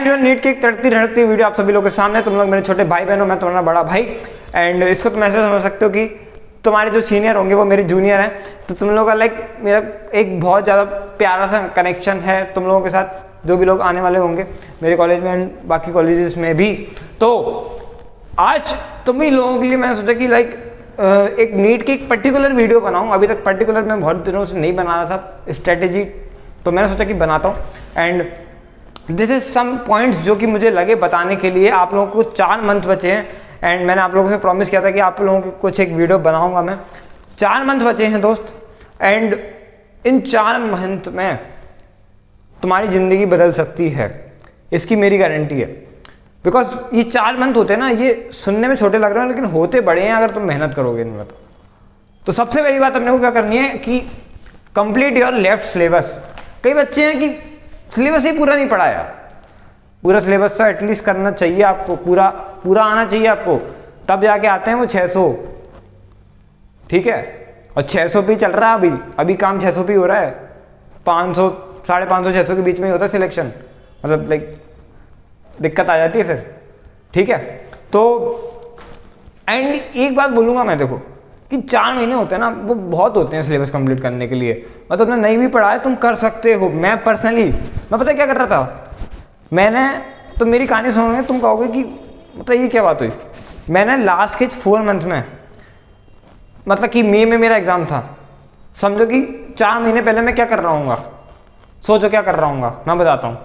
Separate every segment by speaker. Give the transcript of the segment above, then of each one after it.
Speaker 1: Everyone, NEET की एक तड़ती रड़ती video आप सभी लोगों के सामने। तुम लोग मेरे छोटे भाई बहन हो, मैं तुम्हारा बड़ा भाई। एंड इसको तुम ऐसे समझ सकते हो कि तुम्हारे जो सीनियर होंगे वो मेरे जूनियर हैं। तो तुम लोगों का मेरा एक बहुत ज़्यादा प्यारा सा कनेक्शन है तुम लोगों के साथ, जो भी लोग आने वाले होंगे मेरे कॉलेज में एंड बाकी कॉलेजेस में भी। तो आज तुम ही लोगों के लिए मैंने सोचा कि एक नीट की एक पर्टिकुलर वीडियो बनाऊँ। अभी तक पर्टिकुलर मैं बहुत दिनों से नहीं बना रहा था स्ट्रेटेजी, तो मैंने सोचा कि बनाता हूँ। And this is some points जो कि मुझे लगे बताने के लिए। आप लोगों को 4 मंथ बचे हैं एंड मैंने आप लोगों से प्रॉमिस किया था कि आप लोगों की कुछ एक वीडियो बनाऊंगा मैं। 4 मंथ बचे हैं दोस्त, एंड इन 4 मंथ में तुम्हारी ज़िंदगी बदल सकती है, इसकी मेरी गारंटी है। बिकॉज ये 4 मंथ होते हैं ना, ये सुनने में छोटे लग रहे हैं लेकिन होते बड़े हैं अगर तुम मेहनत करोगे इनमें। तो सबसे पहली बात अपने को क्या करनी है कि कंप्लीट योर लेफ्ट सिलेबस। कई बच्चे हैं कि सिलेबस ही पूरा नहीं पढ़ा यार। पूरा सिलेबस तो एटलीस्ट करना चाहिए आपको, पूरा आना चाहिए आपको, तब जाके आते हैं वो 600। ठीक है, और 600 भी चल रहा है अभी काम 600 भी हो रहा है। 500, 550, 600 के बीच में ही होता है सिलेक्शन। मतलब दिक्कत आ जाती है फिर। ठीक है, तो एंड एक बात बोलूँगा मैं, देखो कि 4 महीने होते हैं ना, वो बहुत होते हैं सिलेबस कंप्लीट करने के लिए। मतलब तुमने नहीं भी पढ़ा है तुम कर सकते हो। मैं पर्सनली पता है क्या कर रहा था, मैंने तो मेरी कहानी सुनोगे तुम कहोगे कि मतलब ये क्या बात हुई। मैंने लास्ट के 4 मंथ में, मतलब कि मई में मेरा एग्ज़ाम था, समझो कि 4 महीने पहले मैं क्या कर रहा हूँ। सोचो क्या कर रहा हूँ, मैं बताता हूँ।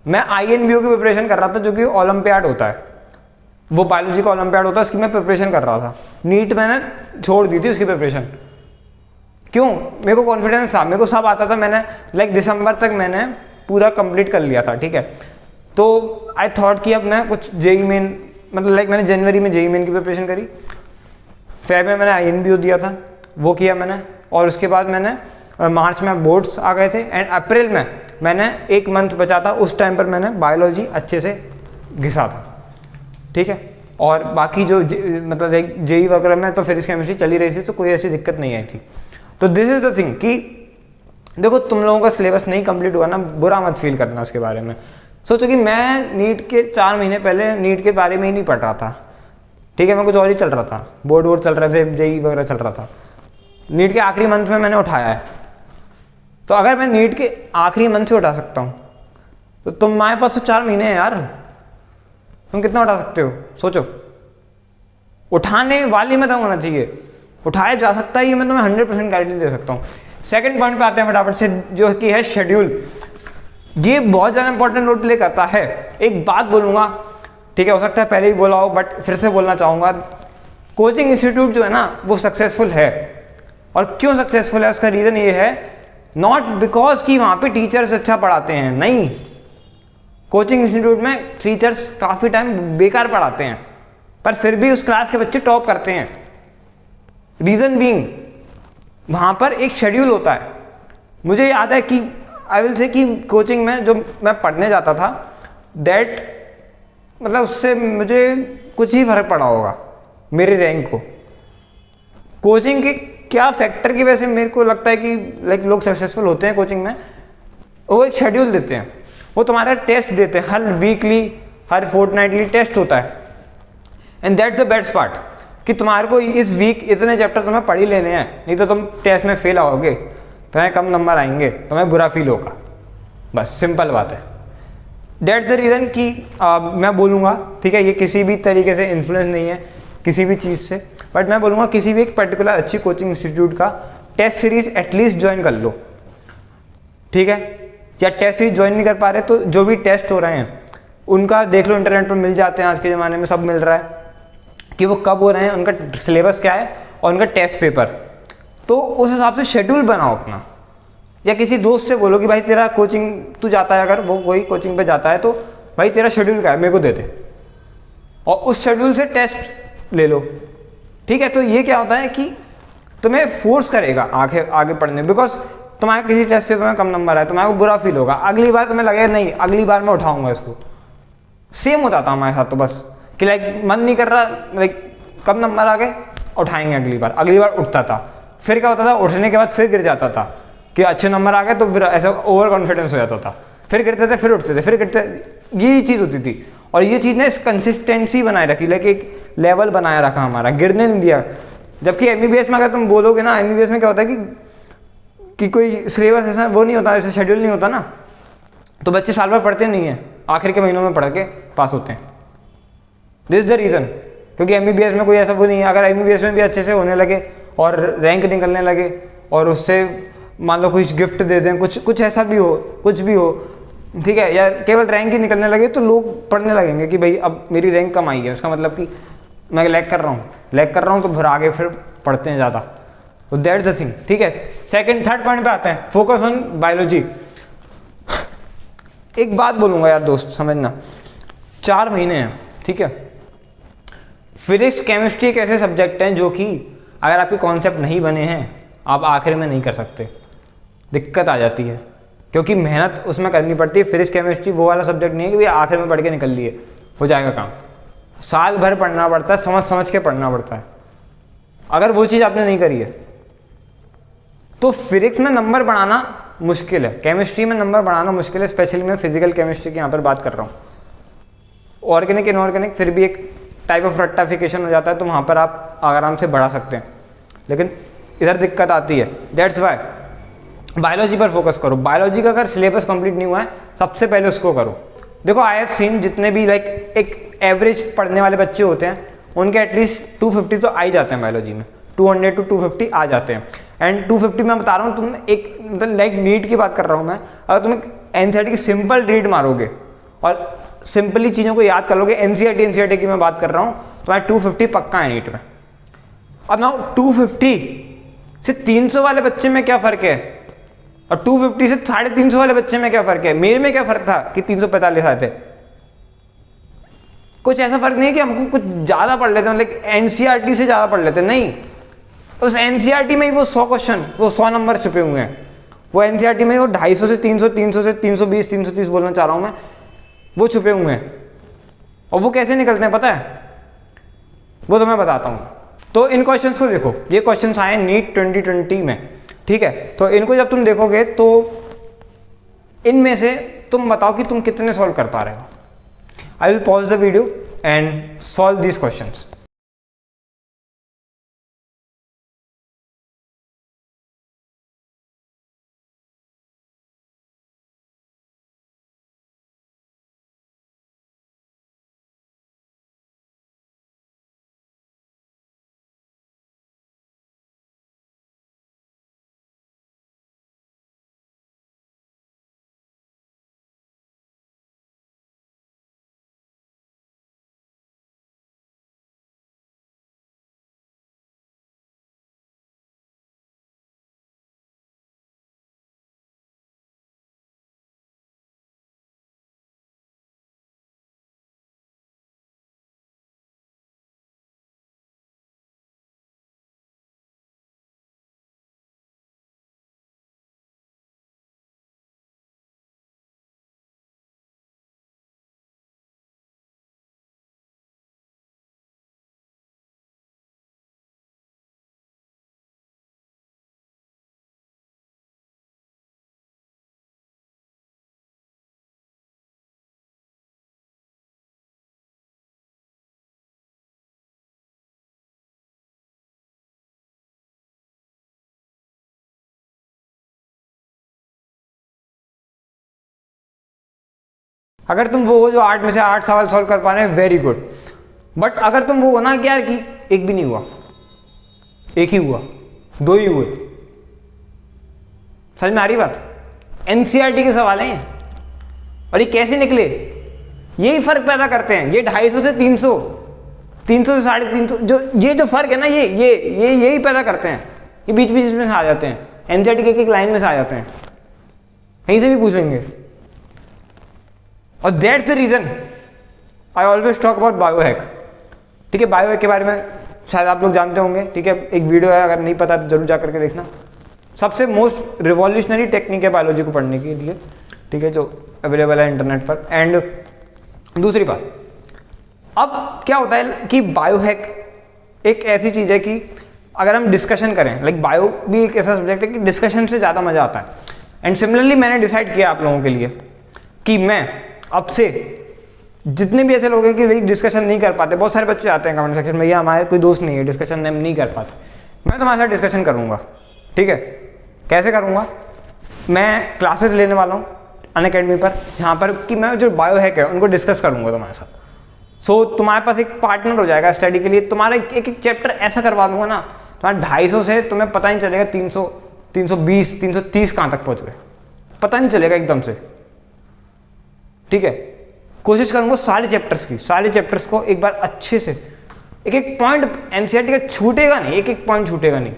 Speaker 1: मैं INBO की प्रिपरेशन कर रहा था, जो कि ओलंपियाड होता है, वो बायोलॉजी का ओलंपियाड होता है, उसकी मैं प्रिपरेशन कर रहा था। नीट मैंने छोड़ दी थी उसकी प्रिपरेशन। क्यों? मेरे को कॉन्फिडेंस था, मेरे को सब आता था। मैंने दिसंबर तक मैंने पूरा कंप्लीट कर लिया था। ठीक है, तो आई थॉट कि अब मैं कुछ JEE मेन, मतलब मैंने जनवरी में JEE मेन की प्रिपरेशन करी, फेब में मैंने INBO दिया था, वो किया मैंने। और उसके बाद मैंने मार्च में बोर्ड्स आ गए थे एंड अप्रैल में मैंने 1 मंथ बचा था, उस टाइम पर मैंने बायोलॉजी अच्छे से घिसा था। ठीक है, और बाकी जो मतलब JEE वगैरह में तो फिजिक्स केमिस्ट्री चली रही थी, तो कोई ऐसी दिक्कत नहीं आई थी। तो दिस इज द थिंग कि देखो तुम लोगों का सिलेबस नहीं कंप्लीट हुआ ना, बुरा मत फील करना उसके बारे में। सोचो कि मैं नीट के 4 महीने पहले नीट के बारे में ही नहीं पढ़ रहा था। ठीक है, मैं कुछ और ही चल रहा था, बोर्ड चल रहे थे, JEE वगैरह चल रहा था। नीट के आखिरी मंथ में मैंने उठाया है। तो अगर मैं नीट के आखिरी मंथ से उठा सकता हूँ तो तुम्हारे पास तो 4 महीने हैं यार, तुम कितना उठा सकते हो सोचो। उठाने वाली में दम होना चाहिए, उठाया जा सकता है, ये मैं तुम्हें 100% गारंटी दे सकता हूँ। सेकंड पॉइंट पे आते हैं फटाफट से, जो कि है शेड्यूल। ये बहुत ज़्यादा इंपॉर्टेंट रोल प्ले करता है। एक बात बोलूँगा, ठीक है, हो सकता है पहले ही बोला हो बट फिर से बोलना चाहूँगा। कोचिंग इंस्टीट्यूट जो है ना वो सक्सेसफुल है, और क्यों सक्सेसफुल है उसका रीज़न ये है, नॉट बिकॉज कि वहाँ पे टीचर्स अच्छा पढ़ाते हैं, नहीं। कोचिंग इंस्टीट्यूट में टीचर्स काफ़ी टाइम बेकार पढ़ाते हैं, पर फिर भी उस क्लास के बच्चे टॉप करते हैं। रीज़न बीइंग वहाँ पर एक शेड्यूल होता है। मुझे याद है कि आई विल से कि कोचिंग में जो मैं पढ़ने जाता था, दैट मतलब उससे मुझे कुछ ही फर्क पड़ा होगा मेरे रैंक को। कोचिंग के क्या फैक्टर की वजह से मेरे को लगता है कि लोग सक्सेसफुल होते हैं कोचिंग में, वो एक शेड्यूल देते हैं, वो तुम्हारा टेस्ट देते हैं, हर वीकली हर फोर्टनाइटली टेस्ट होता है। And that's the best part कि तुम्हारे को इस वीक इतने चैप्टर तुम्हें पढ़ ही लेने हैं, नहीं तो तुम टेस्ट में फेल आओगे, तुम्हें कम नंबर आएंगे, तुम्हें बुरा फील होगा। बस सिंपल बात है। दैट्स द रीज़न कि मैं बोलूँगा, ठीक है, ये किसी भी तरीके से इन्फ्लुएंस नहीं है किसी भी चीज़ से, बट मैं बोलूँगा किसी भी एक पर्टिकुलर अच्छी कोचिंग इंस्टीट्यूट का टेस्ट सीरीज एटलीस्ट ज्वाइन कर लो। ठीक है, या टेस्ट सीरीज ज्वाइन नहीं कर पा रहे तो जो भी टेस्ट हो रहे हैं उनका देख लो, इंटरनेट पर मिल जाते हैं, आज के ज़माने में सब मिल रहा है कि वो कब हो रहे हैं, उनका सिलेबस क्या है और उनका टेस्ट पेपर। तो उस हिसाब से शेड्यूल बनाओ अपना, या किसी दोस्त से बोलो कि भाई तेरा कोचिंग तू जाता है, अगर वो कोई कोचिंग पे जाता है तो भाई तेरा शेड्यूल क्या है मेरे को दे दे, और उस शेड्यूल से टेस्ट ले लो। ठीक है, तो ये क्या होता है कि तुम्हें फोर्स करेगा आगे पढ़ने, बिकॉज तुम्हारे किसी टेस्ट पेपर में कम नंबर आए, तुम्हारे को बुरा फील होगा, अगली बार तुम्हें लगेगा नहीं अगली बार मैं उठाऊंगा इसको। सेम होता था हमारे साथ, तो बस कि मन नहीं कर रहा, कम नंबर आ गए उठाएंगे अगली बार उठता था। फिर क्या होता था, उठने के बाद फिर गिर जाता था कि अच्छे नंबर आ गए, तो फिर ऐसा ओवर कॉन्फिडेंस हो जाता था, फिर गिरते थे फिर उठते थे, फिर गिरते, यही चीज़ होती थी। और ये चीज़ ने कंसिस्टेंसी बनाए रखी, लाइक एक लेवल बनाया रखा हमारा, गिरने नहीं दिया। जबकि MBBS में अगर तुम बोलोगे ना, MBBS में क्या होता है कि कोई सिलेबस ऐसा वो नहीं होता, ऐसा शेड्यूल नहीं होता ना, तो बच्चे साल भर पढ़ते नहीं हैं, आखिर के महीनों में पढ़ के पास होते हैं। दिस इज द रीज़न, क्योंकि MBBS में कोई ऐसा वो नहीं है। अगर MBBS में भी अच्छे से होने लगे और रैंक निकलने लगे और उससे मान लो कुछ गिफ्ट दे दें, कुछ ऐसा भी हो, कुछ भी हो, ठीक है, या केवल रैंक ही निकलने लगे, तो लोग पढ़ने लगेंगे कि भाई अब मेरी रैंक कम आई है, उसका मतलब कि मैं लैग कर रहा हूँ, तो फिर आगे फिर पढ़ते हैं ज़्यादा। तो दैट्स द थिंग, ठीक है। थर्ड पॉइंट पे आते हैं, फोकस ऑन बायोलॉजी। एक बात बोलूँगा यार दोस्त, समझना, 4 महीने हैं, ठीक है। फिजिक्स केमिस्ट्री एक ऐसे सब्जेक्ट हैं जो कि अगर आपके कॉन्सेप्ट नहीं बने हैं, आप आखिर में नहीं कर सकते, दिक्कत आ जाती है, क्योंकि मेहनत उसमें करनी पड़ती है। फिजिक्स केमिस्ट्री वो वाला सब्जेक्ट नहीं है कि भाई आखिर में पढ़ के निकल लिए हो जाएगा काम। साल भर पढ़ना पड़ता है, समझ के पढ़ना पड़ता है। अगर वो चीज़ आपने नहीं करी है तो फिजिक्स में नंबर बढ़ाना मुश्किल है, केमिस्ट्री में नंबर बढ़ाना मुश्किल है। स्पेशली मैं फिजिकल केमिस्ट्री की यहाँ पर बात कर रहा हूँ। ऑर्गेनिक इनऑर्गेनिक फिर भी एक टाइप ऑफ रट्टाफिकेशन हो जाता है, तो वहाँ पर आप आराम से बढ़ा सकते हैं, लेकिन इधर दिक्कत आती है। दैट्स वाई बायोलॉजी पर फोकस करो। बायोलॉजी का अगर सिलेबस कंप्लीट नहीं हुआ है, सबसे पहले उसको करो। देखो, आई हैव सीन जितने भी लाइक एक एवरेज पढ़ने वाले बच्चे होते हैं, उनके एटलीस्ट 250 तो आ ही जाते हैं बायोलॉजी में, 200 to 250 आ जाते हैं। एंड 250 मैं बता रहा हूँ, तुम एक मतलब लाइक नीट की बात कर रहा हूँ मैं, अगर तुम NCERT की सिंपल रीड मारोगे और सिंपली चीज़ों को याद कर लोगे, NCERT की मैं बात कर रहा हूँ, तो मैं 250 पक्का है नीट में। अब ना 250 से 300 वाले बच्चे में क्या फ़र्क है, और 250 से 350 वाले बच्चे में क्या फ़र्क है? मेरे में क्या फ़र्क था कि 345 आए थे? कुछ ऐसा फ़र्क नहीं है कि हमको कुछ ज़्यादा पढ़ लेते हैं, लाइक NCERT से ज़्यादा पढ़ लेते हैं, नहीं। उस NCERT में ही वो 100 क्वेश्चन, वो 100 नंबर छुपे हुए हैं। वो NCERT में वो 250 से 300, 300 से 320, 330 बोलना चाह रहा हूँ मैं, वो छुपे हुए हैं। और वो कैसे निकलते हैं पता है? वो तो मैं बताता हूँ। तो इन क्वेश्चंस को देखो, ये क्वेश्चंस आए नीट 2020 में, ठीक है। तो इनको जब तुम देखोगे तो इनमें से तुम बताओ कि तुम कितने सॉल्व कर पा रहे हो। I will pause the video and solve these questions. अगर तुम वो जो 8 में से 8 सवाल सॉल्व कर पा रहे हैं, वेरी गुड। बट अगर तुम वो हो ना कि यार कि एक भी नहीं हुआ, एक ही हुआ, 2 ही हुए, समझ में आ रही बात? NCERT के सवाल हैं और ये कैसे निकले, यही फर्क पैदा करते हैं। ये 250 से 300, 300 से 350, जो ये जो फर्क है ना, ये यही पैदा करते हैं। ये बीच बीच में से आ जाते हैं, NCERT के एक लाइन में से आ जाते हैं, कहीं से भी पूछ लेंगे। और that's the reason I always talk about biohack, ठीक है। बायोहैक के बारे में शायद आप लोग जानते होंगे, ठीक है। एक वीडियो है, अगर नहीं पता तो जरूर जा करके देखना। सबसे मोस्ट रिवॉल्यूशनरी टेक्निक है बायोलॉजी को पढ़ने के लिए, ठीक है, जो अवेलेबल है इंटरनेट पर। एंड दूसरी बात, अब क्या होता है कि बायोहैक एक ऐसी चीज़ है कि अगर हम डिस्कशन करें, लाइक बायो भी एक ऐसा सब्जेक्ट है कि डिस्कशन से ज़्यादा मज़ा आता है। एंड सिमिलरली मैंने डिसाइड किया आप लोगों के लिए कि मैं अब से जितने भी ऐसे लोग हैं कि भाई डिस्कशन नहीं कर पाते, बहुत सारे बच्चे आते हैं कमेंट सेक्शन में, ये हमारे कोई दोस्त नहीं है डिस्कशन नहीं कर पाते, मैं तुम्हारे साथ डिस्कशन करूँगा, ठीक है। कैसे करूँगा, मैं क्लासेस लेने वाला हूँ अनअकैडमी पर, यहाँ पर कि मैं जो बायो हैक है उनको डिस्कस करूँगा तुम्हारे साथ। सो तुम्हारे पास एक पार्टनर हो जाएगा स्टडी के लिए, तुम्हारा एक एक चैप्टर ऐसा करवा दूंगा ना, तुम्हारा 250 से तुम्हें पता नहीं चलेगा 300, 320, 330 कहाँ तक पहुँच गए, पता नहीं चलेगा एकदम से, ठीक है। कोशिश करूँगा सारे चैप्टर्स को एक बार अच्छे से, एक एक पॉइंट एनसीईआरटी का छूटेगा नहीं, एक एक पॉइंट छूटेगा नहीं।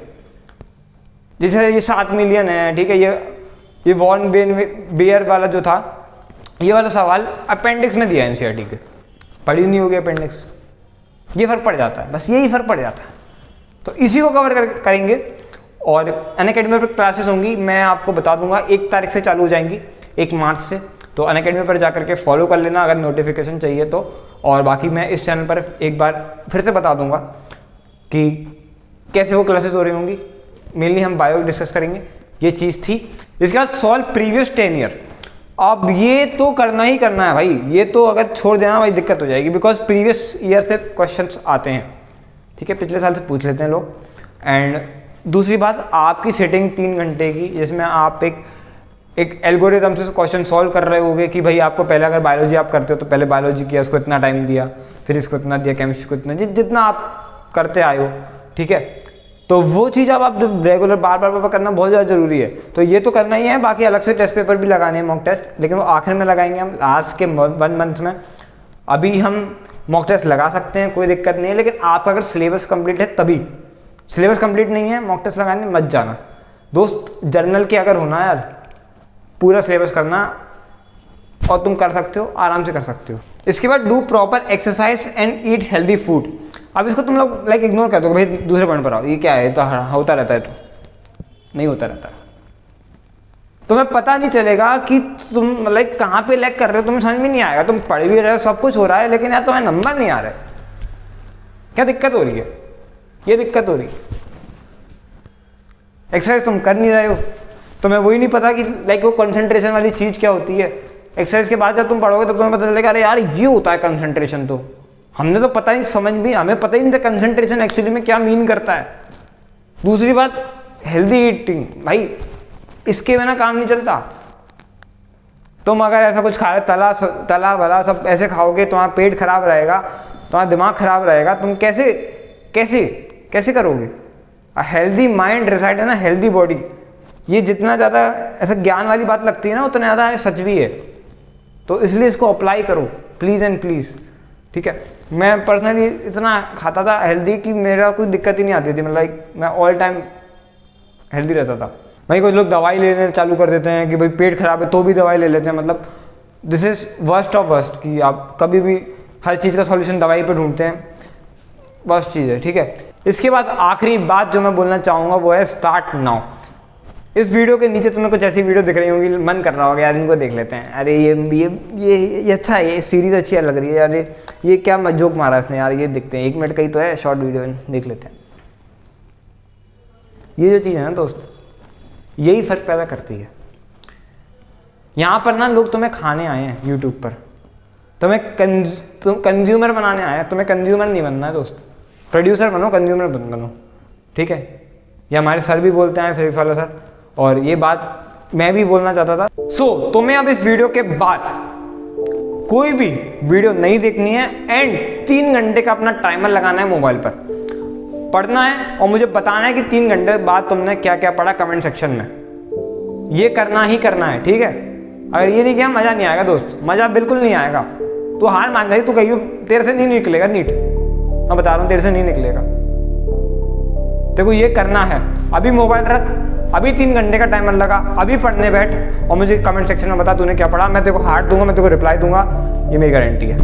Speaker 1: जैसे ये 7 मिलियन है, ठीक है, ये वॉन बेयर वाला जो था, ये वाला सवाल अपेंडिक्स में दिया एनसीईआरटी के, पढ़ी नहीं होगी अपेंडिक्स, ये फर्क पड़ जाता है, बस यही फर्क पड़ जाता है। तो इसी को कवर करेंगे। और अनअकैडमी पर क्लासेस होंगी, मैं आपको बता दूंगा 1 तारीख से चालू हो जाएंगी, 1 मार्च से। तो अनअकैडमी पर जाकर के फॉलो कर लेना अगर नोटिफिकेशन चाहिए तो। और बाकी मैं इस चैनल पर एक बार फिर से बता दूंगा कि कैसे वो क्लासेस हो रही होंगी। मेनली हम बायो डिस्कस करेंगे, ये चीज़ थी। इसके बाद सॉल्व प्रीवियस 10 ईयर, अब ये तो करना ही करना है भाई, ये तो अगर छोड़ देना भाई दिक्कत हो जाएगी, बिकॉज प्रीवियस ईयर से क्वेश्चंस आते हैं, ठीक है, पिछले साल से पूछ लेते हैं लोग। एंड दूसरी बात, आपकी सेटिंग 3 घंटे की, जिसमें आप एक एल्गोरिथम से क्वेश्चन सॉल्व कर रहे होगे कि भाई आपको पहले अगर बायोलॉजी आप करते हो तो पहले बायोलॉजी किया, उसको इतना टाइम दिया, फिर इसको इतना दिया, केमिस्ट्री को इतना, जितना आप करते आए हो, ठीक है। तो वो चीज़ अब आप जब रेगुलर बार बार करना बहुत ज़्यादा ज़रूरी है, तो ये तो करना ही है। बाकी अलग से टेस्ट पेपर भी लगाने हैं, मॉक टेस्ट, लेकिन वो आखिर में लगाएंगे हम लास्ट के 1 मंथ में। अभी हम मॉक टेस्ट लगा सकते हैं, कोई दिक्कत नहीं है, लेकिन आपका अगर सिलेबस कंप्लीट है तभी। सिलेबस कंप्लीट नहीं है, मॉक टेस्ट लगाने मत जाना दोस्त। जर्नल के अगर होना है यार, पूरा सिलेबस करना, और तुम कर सकते हो, आराम से कर सकते हो। इसके बाद do proper exercise and eat healthy food. अब इसको तुम लोग लाइक इग्नोर कर दो, भाई दूसरे पॉइंट पर आओ, ये क्या है, तो होता रहता है, तो नहीं होता रहता। तुम्हें पता नहीं चलेगा कि तुम लाइक कहाँ पे लैग कर रहे हो, तुम्हें समझ में नहीं आएगा। तुम पढ़ भी रहे हो, सब कुछ हो रहा है, लेकिन यार तुम्हें नंबर नहीं आ रहे, क्या दिक्कत हो रही है, ये दिक्कत हो रही है। एक्सरसाइज तुम कर नहीं रहे हो, तुम्हें वही नहीं पता कि लाइक वो कंसंट्रेशन वाली चीज़ क्या होती है। एक्सरसाइज के बाद जब तुम पढ़ोगे तब तुम्हें पता चलेगा अरे यार ये होता है कंसंट्रेशन, तो हमने तो पता ही समझ भी, हमें पता ही नहीं था कंसंट्रेशन एक्चुअली में क्या मीन करता है। दूसरी बात, हेल्दी ईटिंग, भाई इसके बिना काम नहीं चलता। तुम अगर ऐसा कुछ खा रहे, तला भला सब ऐसे खाओगे, तुम्हारा पेट खराब रहेगा, तुम्हारा दिमाग खराब रहेगा, तुम कैसे कैसे कैसे करोगे। हेल्दी माइंड रिसाइड है ना, हेल्दी बॉडी, ये जितना ज़्यादा ऐसा ज्ञान वाली बात लगती है ना, उतना ज़्यादा सच भी है। तो इसलिए इसको अप्लाई करो प्लीज़ एंड प्लीज़, ठीक है। मैं पर्सनली इतना खाता था हेल्दी कि मेरा कोई दिक्कत ही नहीं आती थी, मतलब मैं ऑल टाइम हेल्दी रहता था। भाई कुछ लोग दवाई लेने चालू कर देते हैं कि भाई पेट खराब है तो भी दवाई ले लेते हैं, मतलब this is worst of worst, कि आप कभी भी हर चीज़ का सॉल्यूशन दवाई पे ढूंढते हैं, वर्स्ट चीज़ है, ठीक है। इसके बाद आखिरी बात जो मैं बोलना चाहूँगा वो है स्टार्ट नाउ। इस वीडियो के नीचे तुम्हें कुछ ऐसी वीडियो दिख रही होंगी, मन कर रहा होगा यार इनको देख लेते हैं, अरे ये अच्छा है, ये सीरीज़ अच्छी लग रही है यार, ये क्या जोक मारा इसने यार, ये देखते हैं, 1 मिनट का ही तो है, शॉर्ट वीडियो देख लेते हैं। ये जो चीज़ है ना दोस्त, यही फ़र्क पैदा करती है। यहाँ पर ना लोग तुम्हें खाने आए हैं यूट्यूब पर, तुम्हें कंज्यूमर बनाने आए हैं, तुम्हें कंज्यूमर नहीं बनना है दोस्त, प्रोड्यूसर बनो, कंज्यूमर बनो, ठीक है। ये हमारे सर भी बोलते हैं, फिजिक्स वाला सर, और ये बात मैं भी बोलना चाहता था। तुम्हें अब इस वीडियो के बाद कोई भी वीडियो नहीं देखनी है, एंड 3 घंटे का अपना टाइमर लगाना है मोबाइल पर, पढ़ना है और मुझे बताना है कि 3 घंटे बाद तुमने क्या क्या पढ़ा कमेंट सेक्शन में। ये करना ही करना है, ठीक है। अगर ये नहीं किया मज़ा नहीं आएगा दोस्त, मज़ा बिल्कुल नहीं आएगा। तू हार मान जाए, तू कहियो तेरे से नहीं निकलेगा नीट, मैं बता रहा हूँ तेरे से नहीं निकलेगा। देखो ये करना है, अभी मोबाइल रख, अभी 3 घंटे का टाइमर लगा, अभी पढ़ने बैठ और मुझे कमेंट सेक्शन में बता तूने क्या पढ़ा। मैं तेरे को हार्ट दूंगा, मैं तेरे को रिप्लाई दूंगा, ये मेरी गारंटी है।